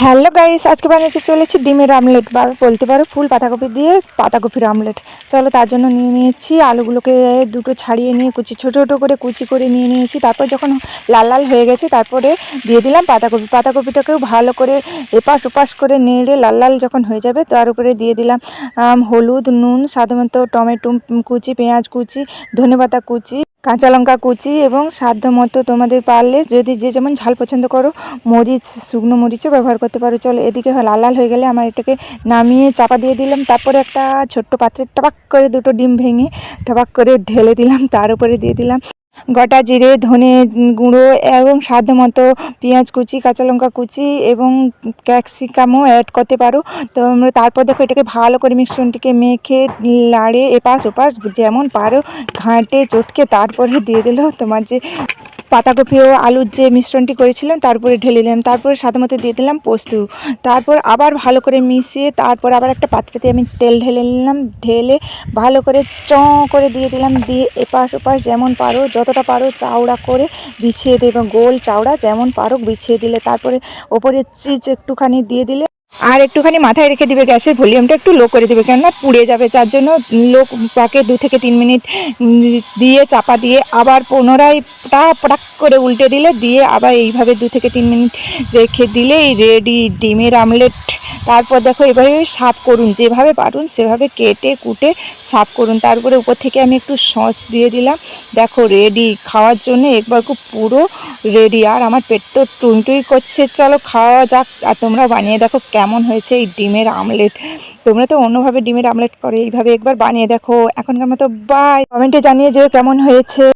Hello guys, আজকে বানাতে চলেছি ডিমের আমলেট বা বলতে পারো ফুল পাতাকপি দিয়ে পাতাকপির আমলেট। চলো, তার জন্য নিয়ে নিয়েছি আলুগুলোকে দুটো ছাড়িয়ে নিয়ে ছোটো ছোটো করে কুচি করে নিয়ে নিয়েছি। তারপর যখন লাল লাল হয়ে গেছে তারপরে দিয়ে দিলাম পাতাকপিটাকেও ভালো করে এপাশ ওপাশ করে নেড়ে লাল লাল যখন হয়ে যাবে তার উপরে দিয়ে দিলাম হলুদ, নুন, স্বাদমতো টমেটো কুচি, পেঁয়াজ কুচি, ধনেপাতা কুচি, কাঁচা লঙ্কা কুচি এবং সাধ্য মতো তোমাদের পারলে যদি যে যেমন ঝাল পছন্দ করো মরিচ, শুকনো মরিচও ব্যবহার করতে পারো। চলো, এদিকে লাল লাল হয়ে গেলে আমার এটাকে নামিয়ে চাপা দিয়ে দিলাম। তারপরে একটা ছোট্ট পাত্রে টপাক করে দুটো ডিম ভেঙে টপাক করে ঢেলে দিলাম। তার উপরে দিয়ে দিলাম গোটা জিরে, ধনে গুঁড়ো এবং স্বাদ মতো পেঁয়াজ কুচি, কাঁচা লঙ্কা কুচি এবং ক্যাপসিকামও অ্যাড করতে পারো। তো তারপর দেখো এটাকে ভালো করে মিশ্রণটিকে মেখে লাড়ে এপাশ ওপাশ যেমন পারো ঘাঁটে চটকে তারপরে দিয়ে দিল তোমার যে পাতাকপি ও আলুর যে মিশ্রণটি করেছিলাম তারপরে ঢেলে দিলাম। তারপরে স্বাদ মতো দিয়ে দিলাম পোস্ত। তারপর আবার ভালো করে মিশিয়ে তারপর আবার একটা পাত্রতে আমি তেল ঢেলে নিলাম। ঢেলে ভালো করে করে দিয়ে দিলাম। দিয়ে এপাশ ওপাশ যেমন পারো যতটা পারো চওড়া করে বিছিয়ে দেবে, গোল চওড়া যেমন পারো বিছিয়ে দিলে তারপরে ওপরে চিজ একটুখানি দিয়ে দিলে আর একটুখানি মাথায় রেখে দিবে, গ্যাসের ভলিউমটা একটু লো করে দেবে, কেননা পুড়ে যাবে। যার জন্য লো পাকে 2 থেকে 3 মিনিট দিয়ে চাপা দিয়ে আবার পুনরায় পটাক করে উল্টে দিলে দিয়ে আবার এইভাবে 2 থেকে 3 মিনিট রেখে দিলেই রেডি ডিমের আমলেট। তারপর দেখো এভাবে সার্ভ করুন, যেভাবে পারুন সেভাবে কেটে কুটে সার্ভ করুন। তারপরে উপর থেকে আমি একটু সস দিয়ে দিলাম। দেখো রেডি খাওয়ার জন্য একবার খুব পুরো রেডি। আর আমার পেট তো টুইটুই করছে, চলো খাওয়া যাক। আর তোমরা বানিয়ে দেখো কেমন হয়েছে এই ডিমের আমলেট। তোমরা তো অন্যভাবে ডিমের আমলেট করে, এইভাবে একবার বানিয়ে দেখো। এখনকার মতো বাই, কমেন্টে জানিয়ে যে কেমন হয়েছে।